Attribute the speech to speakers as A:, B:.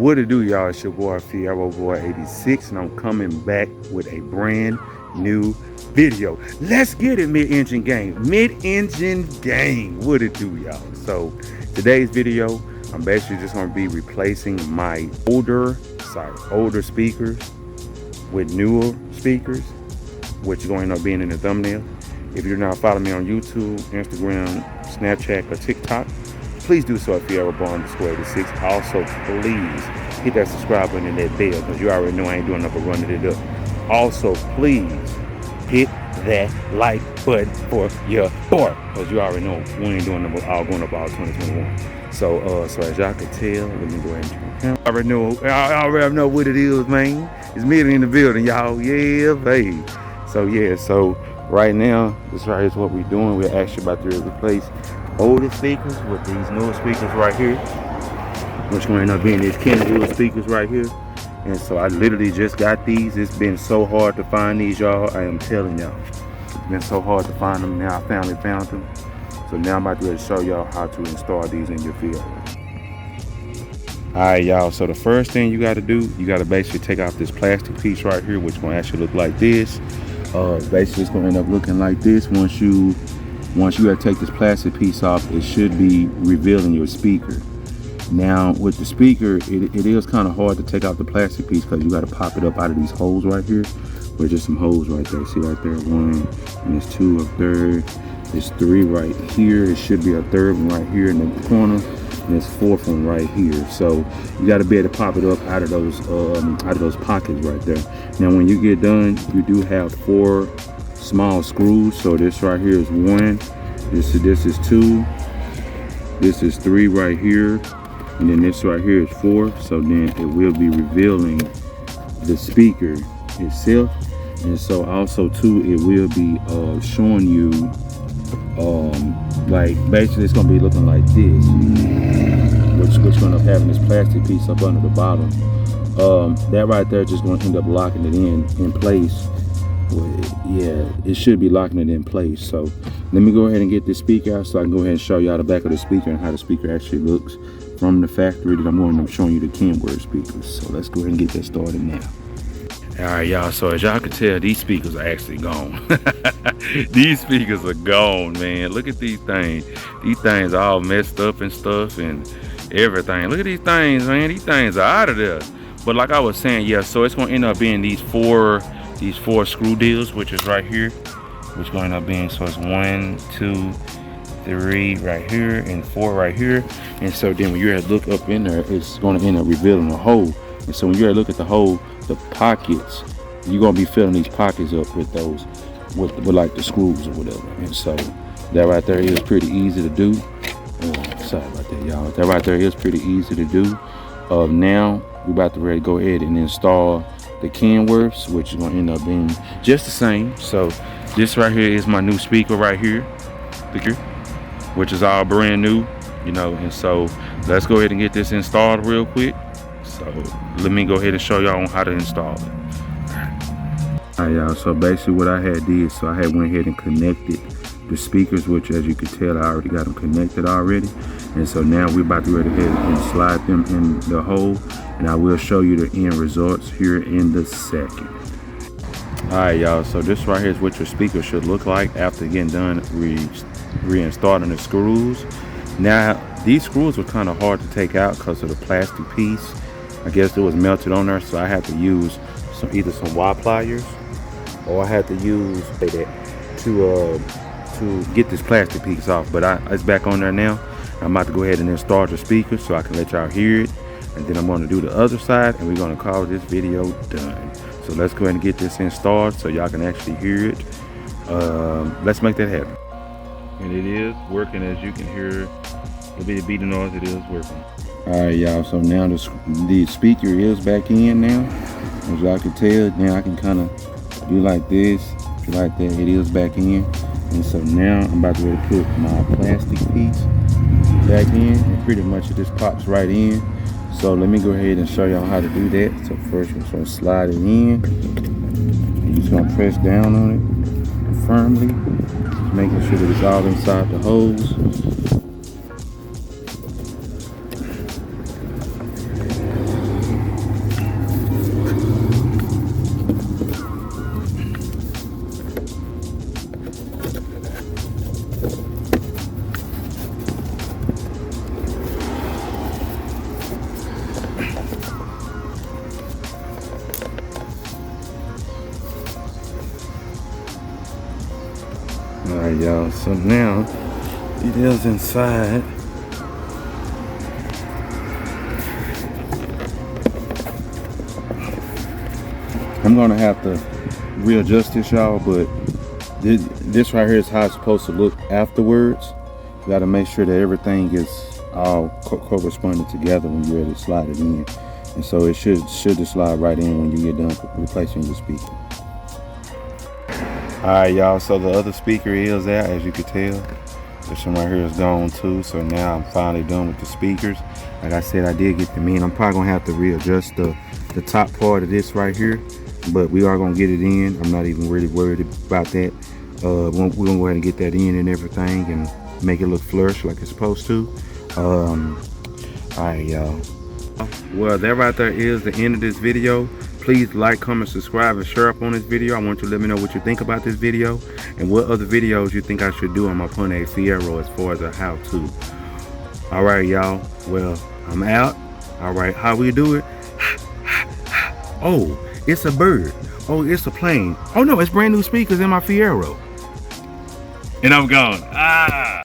A: What it do, y'all? It's your boy Fiero Boy 86, and I'm coming back with a brand new video. Let's get it, mid-engine gang. Mid-engine gang. What it do, y'all? So today's video, I'm basically just gonna be replacing my older speakers with newer speakers, which is going to end up being in the thumbnail. If you're not following me on YouTube, Instagram, Snapchat, or TikTok, please do so at Fiero_86. Also, please hit that subscribe button and that bell, because you already know I ain't doing nothing but running it up. Also, please hit that like button for your boy, because you already know we ain't doing nothing but all going up all 2021. So as y'all can tell, let me go ahead and turn the camera. I already know what it is, man. It's me in the building, y'all. Yeah, babe. So right now, this right here is what we're doing. We're actually about to replace older speakers with these newer speakers right here, which going to end up being these Kenwood speakers right here. And so I literally just got these. It's been so hard to find these, y'all. I am telling y'all, it's been so hard to find them. Now I finally found them. So now I'm about to show y'all how to install these in your field. Alright, y'all, so the first thing you got to do, you got to basically take off this plastic piece right here, which is going to actually look like this. Basically it's going to end up looking like this. Once you have to take this plastic piece off, it should be revealing your speaker. Now with the speaker, it is kind of hard to take out the plastic piece, because you got to pop it up out of these holes right here. There's just some holes right there. See right there, one, and there's two, a third, there's three right here. It should be a third one right here in the corner, and there's fourth one right here. So you got to be able to pop it up out of those pockets right there. Now when you get done, you do have 4 small screws. So this right here is 1, this is 2, this is 3 right here, and then this right here is 4. So then it will be revealing the speaker itself. And so also too, it will be showing you like basically it's gonna be looking like this, which gonna having this plastic piece up under the bottom. That right there just gonna end up locking it in place. Yeah, it should be locking it in place. So let me go ahead and get this speaker out, so I can go ahead and show y'all the back of the speaker and how the speaker actually looks from the factory. That I'm showing you the Kenwood speakers. So let's go ahead and get that started now. All right, y'all, so as y'all can tell, these speakers are actually gone. These speakers are gone, man. Look at these things. These things are all messed up and stuff and everything. Look at these things, man. These things are out of there. But like I was saying, yeah, so it's gonna end up being these four screw deals, which is right here, which going to end up being, so it's 1, 2, 3 right here and 4 right here. And so then when you look up in there, it's going to end up revealing a hole. And so when you look at the hole, the pockets, you're going to be filling these pockets up with those, with like the screws or whatever. And so that right there is pretty easy to do. Sorry about that, y'all. That right there is pretty easy to do. Now we're about to ready to go ahead and install the Kenworths, which is going to end up being just the same. So this right here is my new speaker right here, which is all brand new, you know. And so let's go ahead and get this installed real quick. So let me go ahead and show y'all on how to install it. All right, y'all, so basically what I had did, so I had went ahead and connected the speakers, which as you can tell, I already got them connected already. And so now we're about to go ahead and slide them in the hole, and I will show you the end results here in the second. All right, y'all, so this right here is what your speaker should look like after getting done reinstalling the screws. Now these screws were kind of hard to take out because of the plastic piece. I guess it was melted on there, so I had to use either some wire pliers, or I had to use that to get this plastic piece off. But it's back on there now. I'm about to go ahead and install the speaker so I can let y'all hear it, and then I'm going to do the other side, and we're going to call this video done. So let's go ahead and get this installed so y'all can actually hear it. Let's make that happen. And it is working, as you can hear. A bit of beating noise, it is working. All right, y'all, so now the speaker is back in now. As y'all can tell, now I can kind of do like this, like that. It is back in. And so now I'm about to put my plastic piece back in, and pretty much it just pops right in. So let me go ahead and show y'all how to do that. So first we're just gonna slide it in. You're just gonna press down on it firmly, just making sure that it's all inside the holes. Alright, y'all, so now it is inside. I'm gonna have to readjust this, y'all, but this right here is how it's supposed to look afterwards. You gotta make sure that everything is all corresponding together when you're ready to slide it in. And so it should just slide right in when you get done replacing your speaker. Alright, y'all, so the other speaker is out, as you can tell. This one right here is gone too, so now I'm finally done with the speakers. Like I said, I did get them in. I'm probably gonna have to readjust the top part of this right here, but we are gonna get it in. I'm not even really worried about that. We're gonna go ahead and get that in and everything and make it look flourish like it's supposed to. Alright, y'all. Well, that right there is the end of this video. Please like, comment, subscribe, and share up on this video. I want you to let me know what you think about this video and what other videos you think I should do on my Pontiac Fiero as far as a how-to. Alright, y'all. Well, I'm out. Alright, how we do it? Oh, it's a bird. Oh, it's a plane. Oh no, it's brand new speakers in my Fiero. And I'm gone. Ah!